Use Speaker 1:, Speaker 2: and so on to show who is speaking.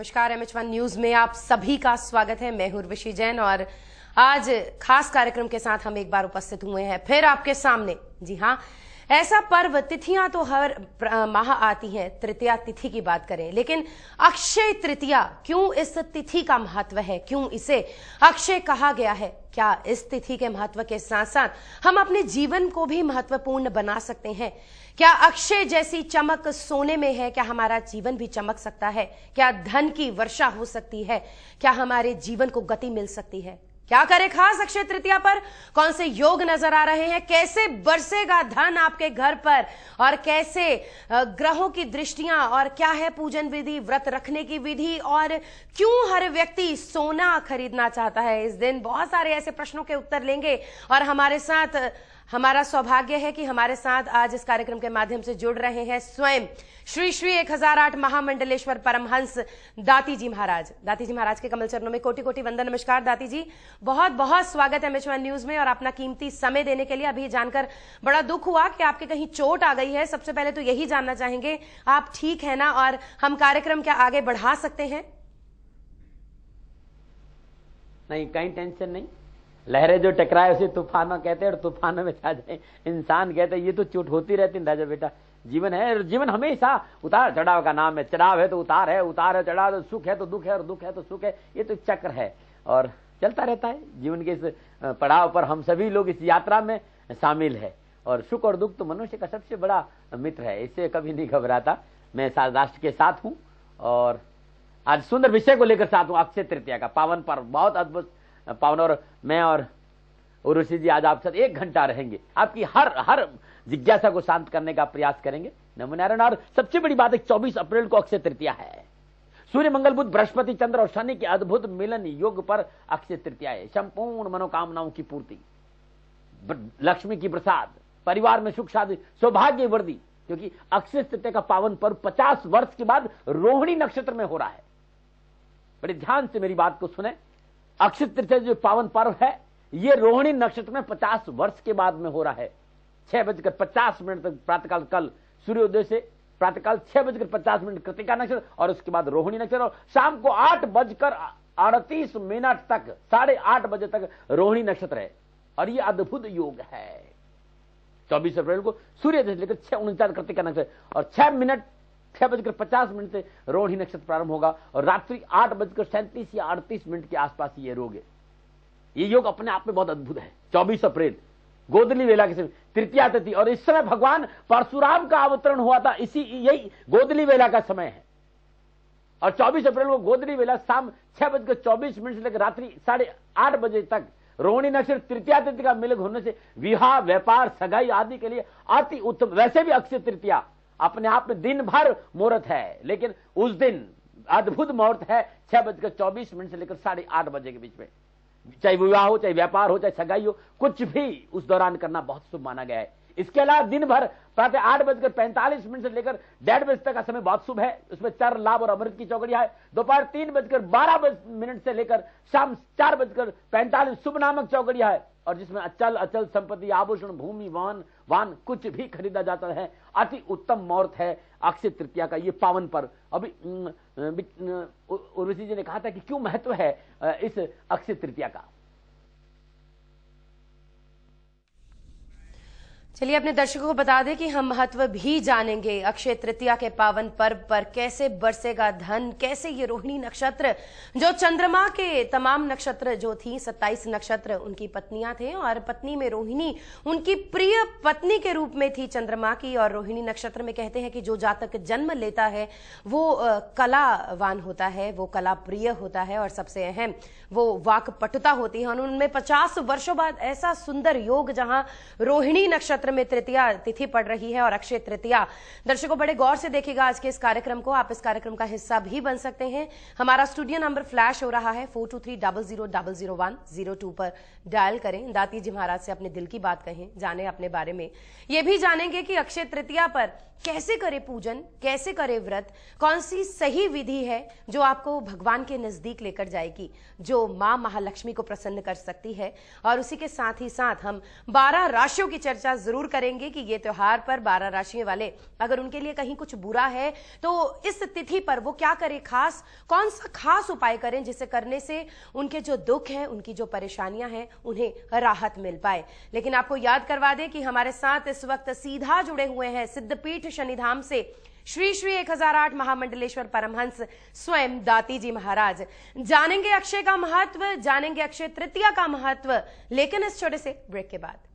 Speaker 1: नमस्कार। MH1 news में आप सभी का स्वागत है। मैं हूं उर्वशी जैन और आज खास कार्यक्रम के साथ हम एक बार उपस्थित हुए हैं फिर आपके सामने। जी हां, ऐसा पर्व, तिथियां तो हर माह आती हैं, तृतीया तिथि की बात करें, लेकिन अक्षय तृतीया, क्यों इस तिथि का महत्व है, क्यों इसे अक्षय कहा गया है? क्या इस तिथि के महत्व के साथ साथ हम अपने जीवन को भी महत्वपूर्ण बना सकते हैं? क्या अक्षय जैसी चमक सोने में है? क्या हमारा जीवन भी चमक सकता है? क्या धन की वर्षा हो सकती है? क्या हमारे जीवन को गति मिल सकती है? क्या करें खास अक्षय तृतीया पर? कौन से योग नजर आ रहे हैं? कैसे बरसेगा धन आपके घर पर? और कैसे ग्रहों की दृष्टियां, और क्या है पूजन विधि, व्रत रखने की विधि, और क्यों हर व्यक्ति सोना खरीदना चाहता है इस दिन? बहुत सारे ऐसे प्रश्नों के उत्तर लेंगे और हमारे साथ हमारा सौभाग्य है कि हमारे साथ आज इस कार्यक्रम के माध्यम से जुड़ रहे हैं स्वयं श्री श्री 1008 महामंडलेश्वर परमहंस दाती जी महाराज। दाती जी महाराज के कमल चरणों में कोटि कोटि वंदन। नमस्कार दाती जी, बहुत बहुत स्वागत है MH1 न्यूज में और अपना कीमती समय देने के लिए। अभी जानकर बड़ा दुख हुआ कि आपके कहीं चोट आ गई है। सबसे पहले तो यही जानना चाहेंगे, आप ठीक है ना, और हम कार्यक्रम क्या आगे बढ़ा सकते हैं?
Speaker 2: नहीं, कहीं टेंशन नहीं। लहरें जो टकराए उसे तूफानों कहते हैं और तूफानों में छा जाए इंसान कहते हैं। ये तो चोट होती रहती है राजा बेटा, जीवन है। जीवन हमेशा उतार चढ़ाव का नाम है। चढ़ाव है तो उतार है, उतार है चढ़ाव, तो सुख है तो दुख है, और दुख है तो सुख है। ये तो चक्र है और चलता रहता है जीवन के इस पड़ाव पर। हम सभी लोग इस यात्रा में शामिल है और सुख और दुख तो मनुष्य का सबसे बड़ा मित्र है, इससे कभी नहीं घबराता। मैं राष्ट्र के साथ हूँ और आज सुंदर विषय को लेकर साथ हूँ। अक्षय तृतीया का पावन पर्व, बहुत अद्भुत पावन, और मैं और उर्वशी जी आज आप साथ 1 घंटा रहेंगे। आपकी हर जिज्ञासा को शांत करने का प्रयास करेंगे। नमो नारायण। और सबसे बड़ी बात है, 24 अप्रैल को अक्षय तृतीया है। सूर्य, मंगल, बुध, बृहस्पति, चंद्र और शनि के अद्भुत मिलन योग पर अक्षय तृतीया है। संपूर्ण मनोकामनाओं की पूर्ति, लक्ष्मी की प्रसाद, परिवार में सुख शांति, सौभाग्य वृद्धि, क्योंकि अक्षय तृतीया का पावन पर्व 50 वर्ष के बाद रोहिणी नक्षत्र में हो रहा है। बड़े ध्यान से मेरी बात को सुने। अक्षय तृतीया जो पावन पर्व है, ये रोहिणी नक्षत्र में 50 वर्ष के बाद में हो रहा है। 6:50 तक प्रातःकाल, कल सूर्योदय से प्रातःकाल 6:50 कृतिका नक्षत्र और उसके बाद रोहिणी नक्षत्र, और शाम को 8:38 तक 8:30 बजे तक रोहिणी नक्षत्र है। और ये अद्भुत योग है। 24 अप्रैल को सूर्योदय से लेकर 6:49 कृतिका नक्षत्र और 6:50 से रोहिणी नक्षत्र प्रारंभ होगा और रात्रि 8:37 या 38 के आसपास ये योग है। ये योग अपने आप में बहुत अद्भुत है। 24 अप्रैल गोधली वेला के समय, तृतीया तिथि, और इस समय भगवान परशुराम का अवतरण हुआ था। यही गोधली वेला का समय है। और 24 अप्रैल को गोधली वेला शाम 6:24 से लेकर रात्रि 8:30 बजे तक रोहिणी नक्षत्र तृतीया तिथि का मिलन होने से विवाह, व्यापार, सगाई आदि के लिए अति उत्तम। वैसे भी अक्षय तृतीया अपने आप में दिन भर मुहूर्त है, लेकिन उस दिन अद्भुत मुहूर्त है 6:24 से लेकर 8:30 बजे के बीच में। चाहे विवाह हो, चाहे व्यापार हो, चाहे सगाई हो, कुछ भी उस दौरान करना बहुत शुभ माना गया है। इसके अलावा दिन भर प्रातः 8:45 से लेकर 1:30 बजे तक का समय बहुत शुभ है। उसमें चर, लाभ और अमृत की चौकड़ियां है। दोपहर 3:12 से लेकर शाम 4:45 शुभ नामक चौकड़ियां है, और जिसमें अचल संपत्ति, आभूषण, भूमि, वाहन कुछ भी खरीदा जाता है। अति उत्तम मुहूर्त है अक्षय तृतीया का ये पावन पर्व। अभी उर्वशी जी ने कहा था कि क्यों महत्व है इस अक्षय तृतीया का।
Speaker 1: चलिए अपने दर्शकों को बता दें कि हम महत्व भी जानेंगे अक्षय तृतीया के पावन पर्व पर। कैसे बरसेगा धन, कैसे ये रोहिणी नक्षत्र, जो चंद्रमा के तमाम नक्षत्र जो थी 27 नक्षत्र उनकी पत्नियां थे, और पत्नी में रोहिणी उनकी प्रिय पत्नी के रूप में थी चंद्रमा की। और रोहिणी नक्षत्र में कहते हैं कि जो जातक जन्म लेता है वो कलावान होता है, वो कला प्रिय होता है, और सबसे अहम वो वाक्पटुता होती है। और उनमें 50 वर्षों बाद ऐसा सुंदर योग जहां रोहिणी नक्षत्र में तृतीया तिथि पड़ रही है और अक्षय तृतीया। दर्शकों बड़े गौर से देखिएगा आज के इस कार्यक्रम को। आप इस कार्यक्रम का हिस्सा भी बन सकते हैं। हमारा स्टूडियो नंबर फ्लैश हो रहा है 4230000102 पर डायल करें। दाती जी महाराज से अपने दिल की बात कहें, जाने अपने बारे में। ये भी जानेंगे कि अक्षय तृतीया पर कैसे करे पूजन, कैसे करे व्रत, कौन सी सही विधि है जो आपको भगवान के नजदीक लेकर जाएगी, जो मां महालक्ष्मी को प्रसन्न कर सकती है। और उसी के साथ ही साथ हम 12 राशियों की चर्चा जरूर जरूर करेंगे कि ये त्योहार पर 12 राशियों वाले अगर उनके लिए कहीं कुछ बुरा है तो इस तिथि पर वो क्या करें, खास कौन सा खास उपाय करें जिसे करने से उनके जो दुख है, उनकी जो परेशानियां हैं, उन्हें राहत मिल पाए। लेकिन आपको याद करवा दें कि हमारे साथ इस वक्त सीधा जुड़े हुए हैं सिद्धपीठ शनिधाम से श्री श्री 1008 महामंडलेश्वर परमहंस स्वयं दाती जी महाराज। जानेंगे अक्षय का महत्व, जानेंगे अक्षय तृतीया का महत्व, लेकिन इस छोटे से ब्रेक के बाद।